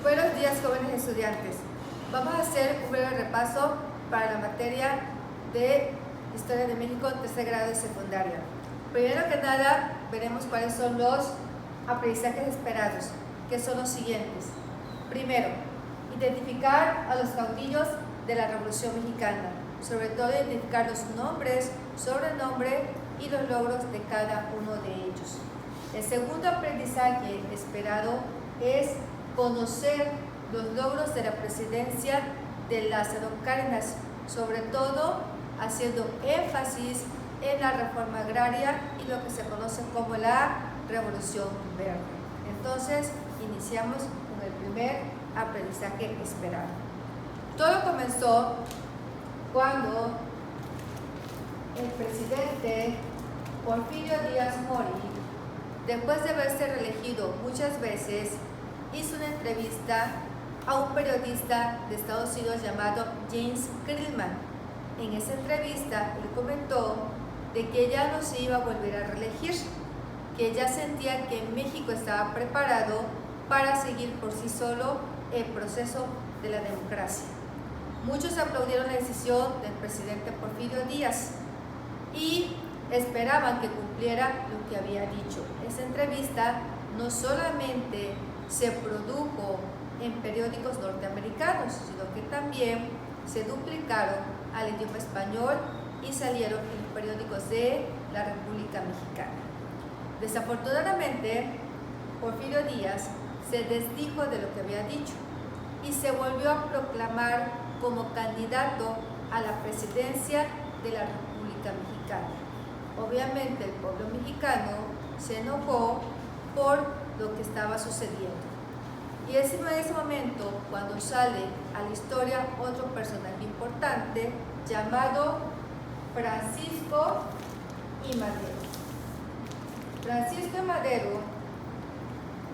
Buenos días, jóvenes estudiantes. Vamos a hacer un breve repaso para la materia de Historia de México, tercer grado de secundaria. Primero que nada, veremos cuáles son los aprendizajes esperados, que son los siguientes. Primero, identificar a los caudillos de la Revolución Mexicana, sobre todo identificar los nombres, sobrenombre y los logros de cada uno de ellos. El segundo aprendizaje esperado es conocer los logros de la presidencia de Lázaro Cárdenas, sobre todo haciendo énfasis en la reforma agraria y lo que se conoce como la Revolución Verde. Entonces, iniciamos con el primer aprendizaje esperado. Todo comenzó cuando el presidente Porfirio Díaz Mori, después de haberse reelegido muchas veces, hizo una entrevista a un periodista de Estados Unidos llamado James Krillman. En esa entrevista, él comentó de que ya no se iba a volver a reelegir, que ya sentía que México estaba preparado para seguir por sí solo el proceso de la democracia. Muchos aplaudieron la decisión del presidente Porfirio Díaz y esperaban que cumpliera lo que había dicho. Esa entrevista no solamente se produjo en periódicos norteamericanos, sino que también se duplicaron al idioma español y salieron en los periódicos de la República Mexicana. Desafortunadamente, Porfirio Díaz se desdijo de lo que había dicho y se volvió a proclamar como candidato a la presidencia de la República Mexicana. Obviamente el pueblo mexicano se enojó por lo que estaba sucediendo. Y es en ese momento cuando sale a la historia otro personaje importante llamado Francisco I. Madero. Francisco I. Madero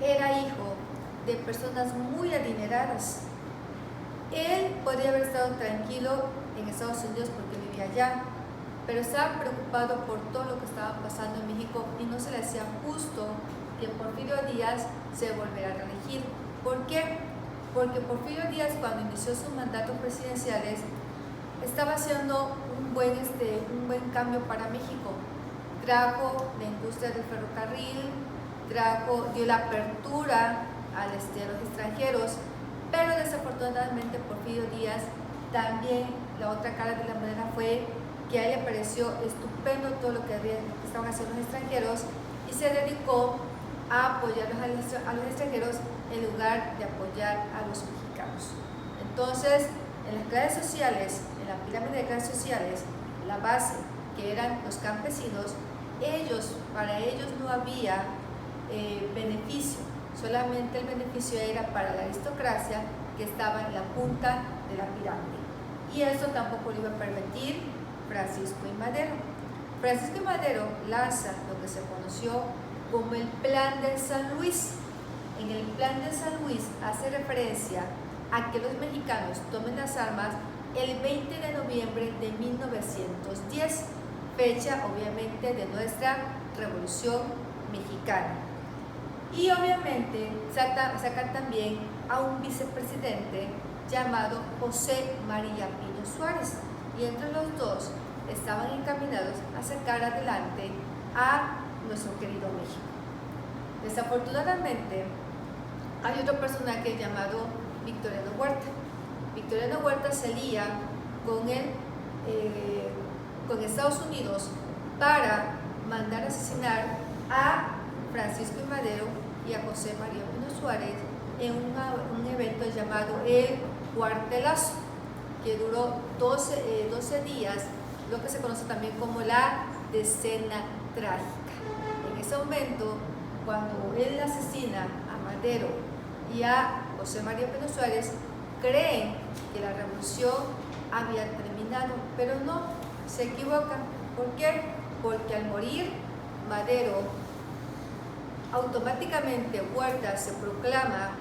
era hijo de personas muy adineradas. Él podría haber estado tranquilo en Estados Unidos porque vivía allá, pero estaba preocupado por todo lo que estaba pasando en México y no se le hacía justo que Porfirio Díaz se volviera a reelegir. ¿Por qué? Porque Porfirio Díaz, cuando inició sus mandatos presidenciales, estaba haciendo un buen cambio para México. Trajo la industria del ferrocarril, dio la apertura a los extranjeros, pero desafortunadamente Porfirio Díaz también, la otra cara de la moneda fue que a él le pareció estupendo todo lo que estaban haciendo los extranjeros y se dedicó a apoyar a los extranjeros en lugar de apoyar a los mexicanos. Entonces, en las clases sociales, en la pirámide de clases sociales, la base, que eran los campesinos, para ellos no había beneficio, solamente el beneficio era para la aristocracia que estaba en la punta de la pirámide. Y eso tampoco lo iba a permitir Francisco I. Madero. Francisco I. Madero lanza lo que se conoció como el Plan de San Luis. En el Plan de San Luis hace referencia a que los mexicanos tomen las armas el 20 de noviembre de 1910, fecha obviamente de nuestra Revolución Mexicana. Y obviamente sacan también a un vicepresidente llamado José María Pino Suárez, y entre los dos estaban encaminados a sacar adelante a nuestro querido México. Desafortunadamente, hay otro personaje llamado Victoriano Huerta. Victoriano Huerta se lía con Estados Unidos para mandar a asesinar a Francisco I. Madero y a José María Pino Suárez en un evento llamado el Cuartelazo, que duró 12 días, lo que se conoce también como la Decena Trágica. En ese momento, cuando él asesina a Madero y a José María Pino Suárez, creen que la revolución había terminado, pero no, se equivocan. ¿Por qué? Porque al morir Madero, automáticamente Huerta se proclama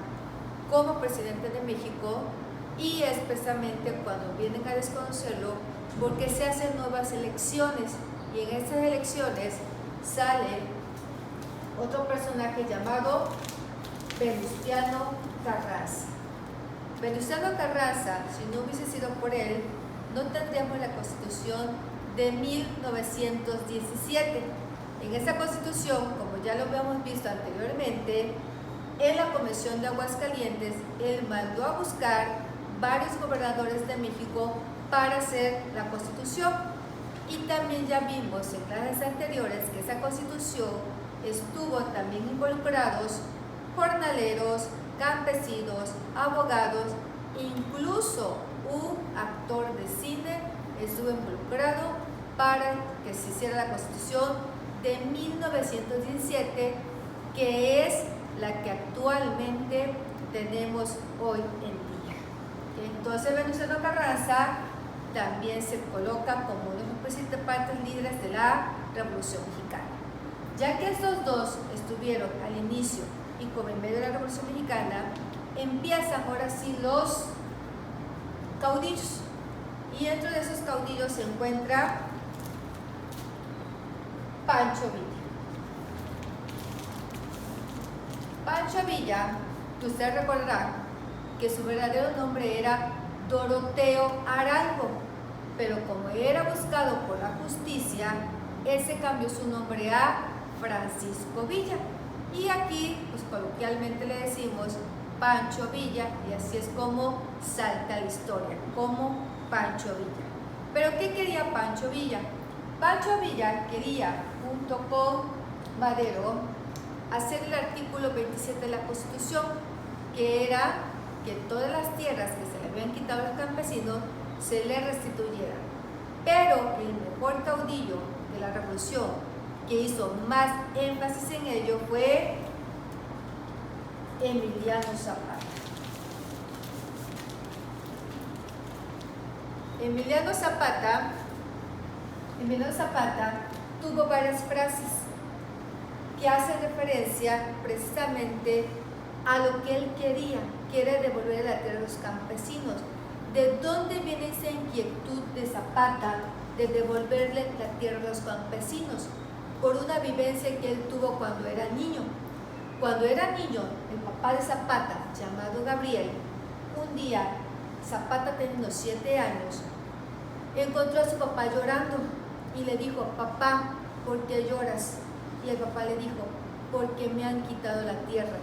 como presidente de México, y es precisamente cuando vienen a desconocerlo porque se hacen nuevas elecciones, y en estas elecciones sale otro personaje llamado Venustiano Carranza. Venustiano Carranza, si no hubiese sido por él, no tendríamos la Constitución de 1917. En esta Constitución, como ya lo habíamos visto anteriormente, en la Convención de Aguascalientes, él mandó a buscar varios gobernadores de México para hacer la Constitución. Y también ya vimos en clases anteriores que esa Constitución estuvo también involucrados jornaleros, campesinos, abogados, incluso un actor de cine estuvo involucrado para que se hiciera la Constitución de 1917, que es la que actualmente tenemos hoy en día. Entonces Venustiano Carranza también se coloca como uno de los principales líderes de la Revolución Mexicana. Ya que estos dos estuvieron al inicio y como en medio de la Revolución Mexicana, empiezan ahora sí los caudillos. Y dentro de esos caudillos se encuentra Pancho Villa. Pancho Villa, que ustedes recordarán que su verdadero nombre era Doroteo Arango, pero como era buscado por la justicia, él se cambió su nombre a Francisco Villa. Y aquí, pues coloquialmente le decimos Pancho Villa, y así es como salta la historia, como Pancho Villa. ¿Pero qué quería Pancho Villa? Pancho Villa quería, junto con Madero, hacer el artículo 27 de la Constitución, que era que todas las tierras que se le habían quitado a los campesinos se les restituyeran. Pero el mejor caudillo de la revolución que hizo más énfasis en ello fue Emiliano Zapata. Emiliano Zapata tuvo varias frases que hacen referencia precisamente a lo que él quería, que era devolver la tierra a los campesinos. ¿De dónde viene esa inquietud de Zapata de devolverle la tierra a los campesinos? Por una vivencia que él tuvo cuando era niño. Cuando era niño, el papá de Zapata, llamado Gabriel, un día, Zapata teniendo 7 años, encontró a su papá llorando y le dijo: papá, ¿por qué lloras? Y el papá le dijo: porque me han quitado la tierra.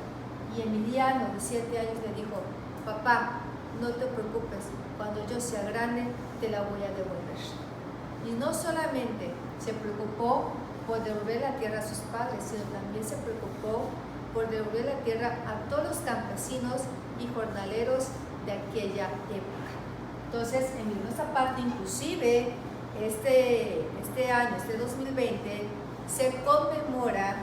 Y Emiliano, de 7 años, le dijo: papá, no te preocupes, cuando yo sea grande te la voy a devolver. Y no solamente se preocupó por devolver la tierra a sus padres, sino también se preocupó por devolver la tierra a todos los campesinos y jornaleros de aquella época. Entonces, Emiliano Zapata, inclusive este año, 2020, se conmemora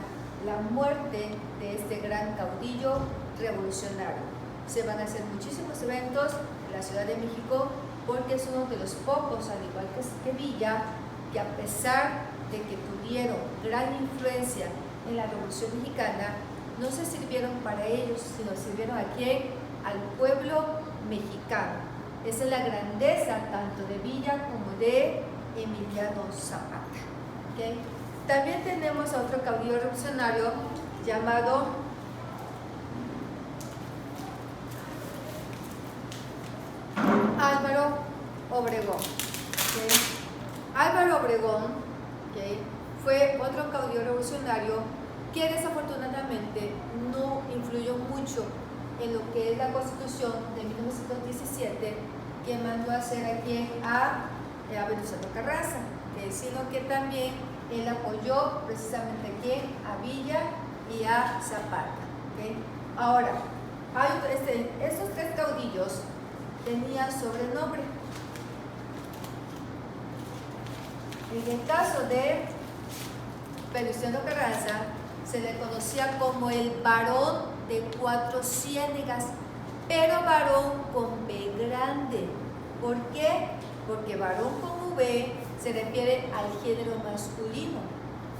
la muerte de este gran caudillo revolucionario. Se van a hacer muchísimos eventos en la Ciudad de México porque es uno de los pocos, al igual que Villa, que a pesar de que tuvieron gran influencia en la Revolución Mexicana, no se sirvieron para ellos, sino sirvieron a quién, al pueblo mexicano. Esa es la grandeza tanto de Villa como de Emiliano Zapata. ¿Okay? También tenemos a otro caudillo revolucionario llamado Álvaro Obregón. ¿Okay? Álvaro Obregón, ¿okay?, fue otro caudillo revolucionario que desafortunadamente no influyó mucho en lo que es la Constitución de 1917 que mandó a hacer aquí a Venustiano Carranza, sino que también él apoyó precisamente aquí a Villa y a Zapata. ¿Okay? Ahora, estos 3 caudillos tenían sobrenombre. En el caso de Venustiano Carranza se le conocía como el varón de 4 ciénegas, pero varón con B grande. ¿Por qué? Porque varón con V se refiere al género masculino,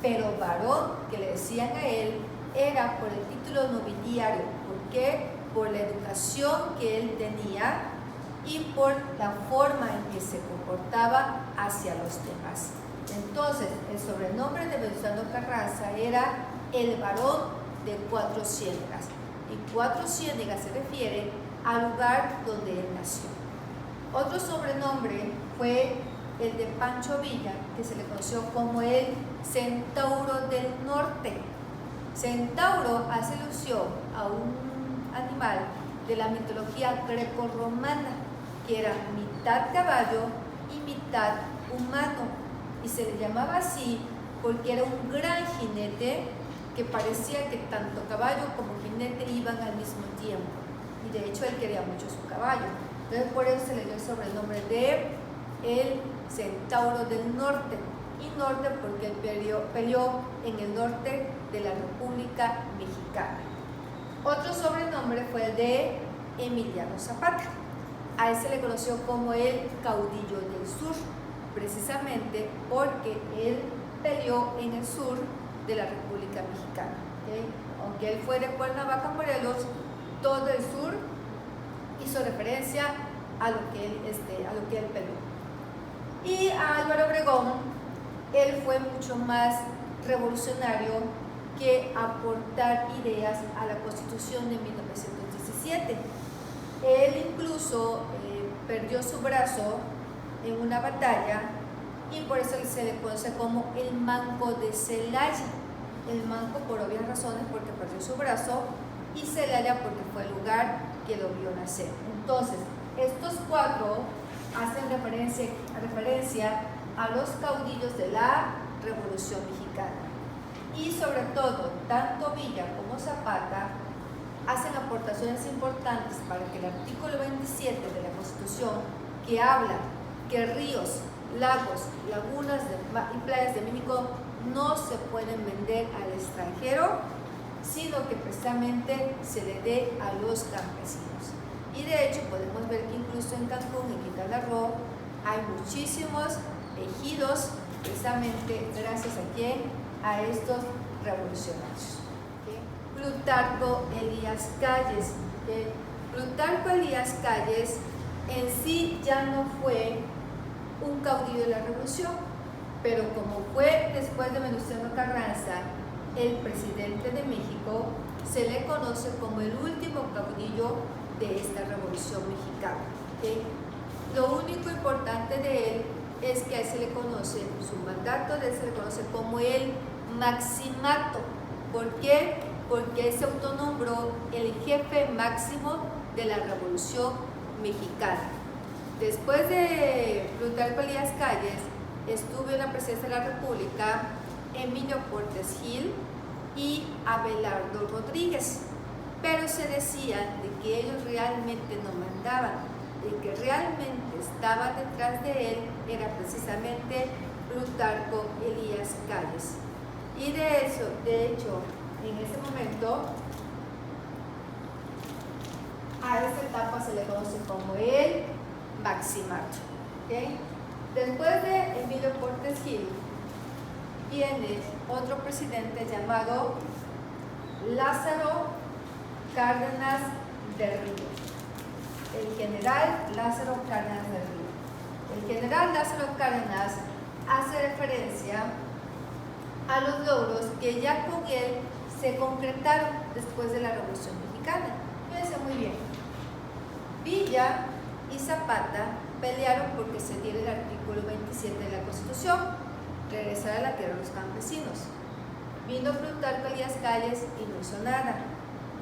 pero varón, que le decían a él, era por el título nobiliario. ¿Por qué? Por la educación que él tenía y por la forma en que se comportaba hacia los demás. Entonces, el sobrenombre de Venustiano Carranza era el varón de 4 ciénegas. y Cuatro Ciénegas se refiere al lugar donde él nació. Otro sobrenombre fue el de Pancho Villa, que se le conoció como el Centauro del Norte. Centauro hace alusión a un animal de la mitología grecorromana, que era mitad caballo y mitad humano, y se le llamaba así porque era un gran jinete que parecía que tanto caballo como jinete iban al mismo tiempo, y de hecho él quería mucho su caballo. Entonces por eso se le dio el sobrenombre de el Centauro del Norte, y norte porque él peleó en el norte de la República Mexicana. Otro sobrenombre fue el de Emiliano Zapata. A él se le conoció como el caudillo del sur, precisamente porque él peleó en el sur de la República Mexicana. ¿Okay? Aunque él fue de Cuernavaca, Morelos, todo el sur hizo referencia a lo que él peleó. Y a Álvaro Obregón, él fue mucho más revolucionario que aportar ideas a la Constitución de 1917. Él incluso perdió su brazo en una batalla, y por eso se le conoce como el Manco de Celaya. El Manco por obvias razones, porque perdió su brazo, y Celaya porque fue el lugar que lo vio nacer. Entonces, estos cuatro hacen referencia a los caudillos de la Revolución Mexicana. Y sobre todo, tanto Villa como Zapata hacen aportaciones importantes para que el artículo 27 de la Constitución, que habla que ríos, lagos, lagunas y playas de México no se pueden vender al extranjero, sino que precisamente se le dé a los campesinos. Y de hecho podemos ver que incluso en Cancún, en Quintana Roo, hay muchísimos ejidos, precisamente gracias a quién, a estos revolucionarios. ¿Okay? Plutarco Elías Calles. ¿Okay? Plutarco Elías Calles en sí ya no fue un caudillo de la revolución, pero como fue después de Venustiano Carranza el presidente de México, se le conoce como el último caudillo de esta revolución mexicana. ¿Okay? Lo único importante de él es que a él se le conoce, su mandato de él se le conoce como el Maximato. ¿Por qué? Porque él se autonombró el jefe máximo de la Revolución Mexicana. Después de Plutarco Elías Calles, estuvo en la presidencia de la República Emilio Portes Gil y Abelardo Rodríguez, pero se decía de que ellos realmente no mandaban. El que realmente estaba detrás de él era precisamente Plutarco Elías Calles. Y de hecho, en ese momento, a esta etapa se le conoce como el Maximato. ¿Okay? Después de Emilio Portes Gil, viene otro presidente llamado Lázaro Cárdenas de Río. El general Lázaro Cárdenas de Río. El general Lázaro Cárdenas hace referencia a los logros que ya con él se concretaron después de la Revolución Mexicana. Fíjense muy bien. Villa y Zapata pelearon porque se diera el artículo 27 de la Constitución, regresar a la tierra de los campesinos. Vino Plutarco Elías Calles y no hizo nada.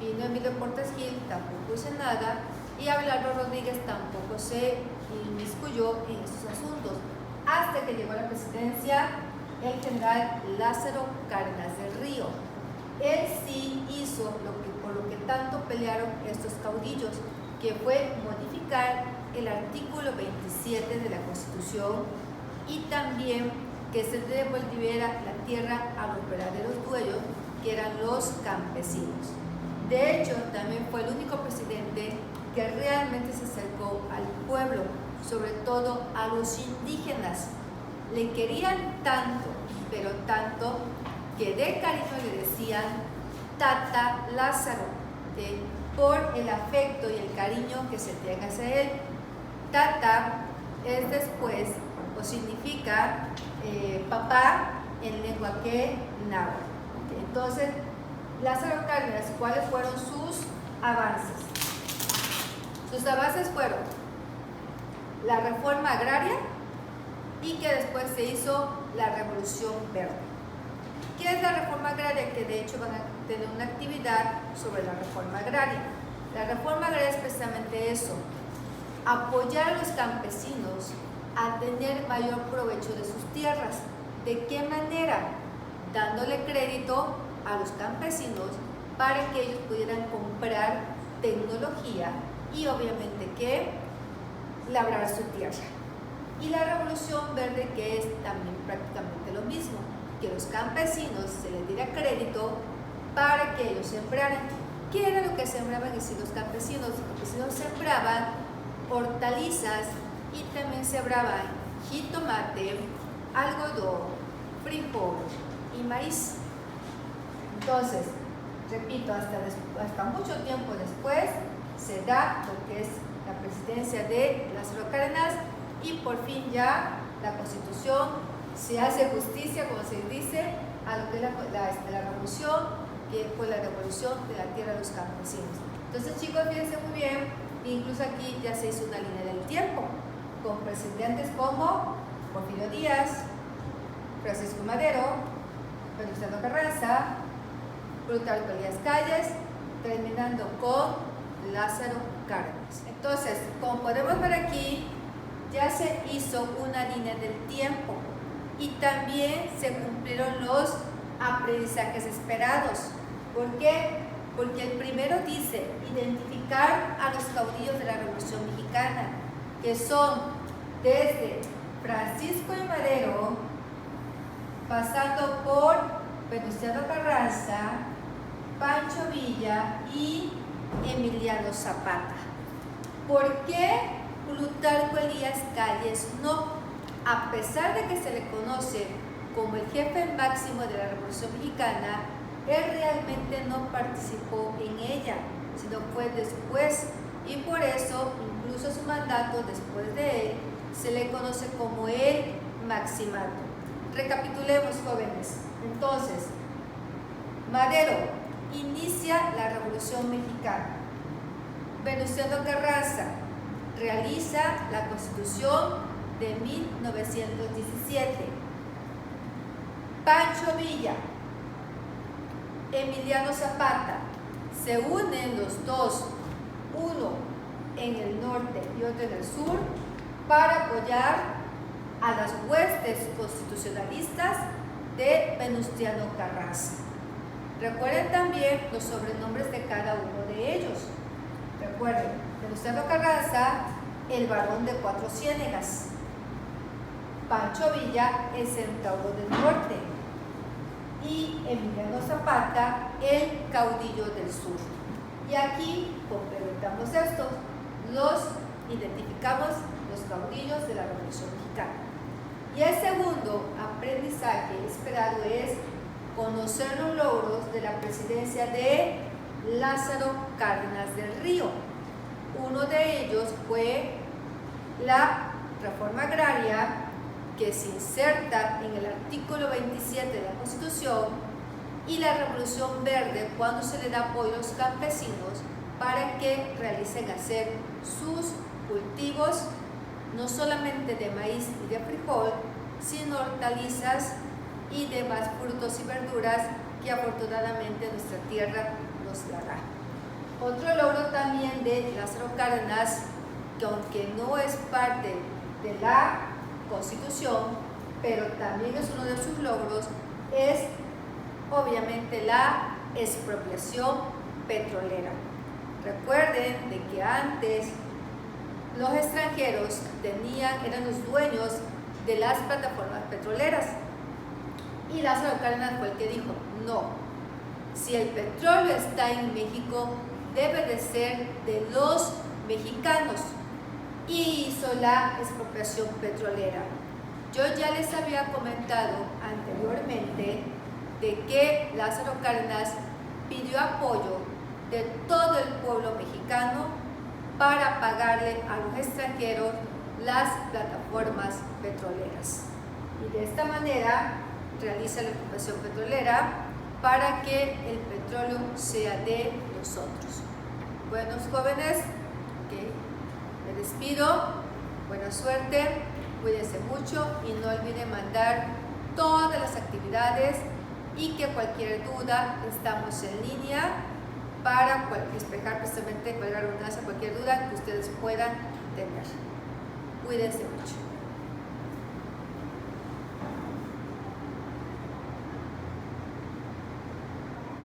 Vino Emilio Portes Gil, tampoco hizo nada. Y Abelardo Rodríguez tampoco se inmiscuyó en estos asuntos, hasta que llegó a la presidencia el general Lázaro Cárdenas del Río. Él sí hizo por lo que tanto pelearon estos caudillos, que fue modificar el artículo 27 de la Constitución, y también que se devolviera la tierra a los verdaderos dueños, que eran los campesinos. De hecho, también fue el único presidente que realmente se acercó al pueblo, sobre todo a los indígenas. Le querían tanto, pero tanto, que de cariño le decían Tata Lázaro, ¿okay? Por el afecto y el cariño que se tenga hacia él. Tata es después, o significa papá en lengua que náhuatl. ¿Okay? Entonces, Lázaro Cárdenas, ¿cuáles fueron sus avances. Sus avances fueron la reforma agraria y que después se hizo la Revolución Verde. ¿Qué es la reforma agraria? Que de hecho van a tener una actividad sobre la reforma agraria. La reforma agraria es precisamente eso, apoyar a los campesinos a tener mayor provecho de sus tierras. ¿De qué manera? Dándole crédito a los campesinos para que ellos pudieran comprar tecnología y obviamente que labrar su tierra. Y la Revolución Verde, que es también prácticamente lo mismo, que los campesinos se les diera crédito para que ellos sembraran. ¿Qué era lo que sembraban los campesinos? Los campesinos sembraban hortalizas y también sembraban jitomate, algodón, frijol y maíz. Entonces, repito, hasta mucho tiempo después se da lo que es la presidencia de Lázaro Cárdenas y por fin ya la Constitución se hace justicia, como se dice, a lo que es la revolución, que fue la revolución de la tierra de los campesinos. Entonces, chicos, fíjense muy bien, incluso aquí ya se hizo una línea del tiempo, con presidentes como Porfirio Díaz, Francisco Madero, Venustiano Carranza, Plutarco Elías Calles, terminando con Lázaro Cárdenas. Entonces, como podemos ver aquí, ya se hizo una línea del tiempo y también se cumplieron los aprendizajes esperados. ¿Por qué? Porque el primero dice identificar a los caudillos de la Revolución Mexicana, que son desde Francisco I. Madero, pasando por Venustiano Carranza, Pancho Villa y Emiliano Zapata. ¿Por qué Plutarco Elías Calles no? A pesar de que se le conoce como el jefe máximo de la Revolución Mexicana, él realmente no participó en ella, sino fue después, y por eso incluso su mandato después de él se le conoce como el maximato. Recapitulemos, jóvenes. Entonces, Madero inicia la Revolución Mexicana. Venustiano Carranza realiza la Constitución de 1917. Pancho Villa, Emiliano Zapata, se unen los dos, uno en el norte y otro en el sur, para apoyar a las huestes constitucionalistas de Venustiano Carranza. Recuerden también los sobrenombres de cada uno de ellos. Recuerden, Venustiano Carranza, el varón de Cuatro Ciénegas. Pancho Villa, el centauro del norte. Y Emiliano Zapata, el caudillo del sur. Y aquí complementamos estos, los identificamos los caudillos de la Revolución Mexicana. Y el segundo aprendizaje esperado es conocer los logros de la presidencia de Lázaro Cárdenas del Río. Uno de ellos fue la reforma agraria, que se inserta en el artículo 27 de la Constitución, y la Revolución Verde, cuando se le da apoyo a los campesinos para que realicen hacer sus cultivos, no solamente de maíz y de frijol, sino hortalizas y demás frutos y verduras que afortunadamente nuestra tierra nos dará. Otro logro también de Lázaro Cárdenas, que aunque no es parte de la Constitución, pero también es uno de sus logros, es obviamente la expropiación petrolera. Recuerden de que antes los extranjeros eran los dueños de las plataformas petroleras, y Lázaro Cárdenas fue el que dijo: no, si el petróleo está en México, debe de ser de los mexicanos, y hizo la expropiación petrolera. Yo ya les había comentado anteriormente de que Lázaro Cárdenas pidió apoyo de todo el pueblo mexicano para pagarle a los extranjeros las plataformas petroleras. Y de esta manera realiza la expropiación petrolera para que el petróleo sea de nosotros. Buenos jóvenes, me despido, buena suerte, cuídense mucho y no olviden mandar todas las actividades y que cualquier duda estamos en línea para despejar precisamente, valga la redundancia, cualquier duda que ustedes puedan tener. Cuídense mucho.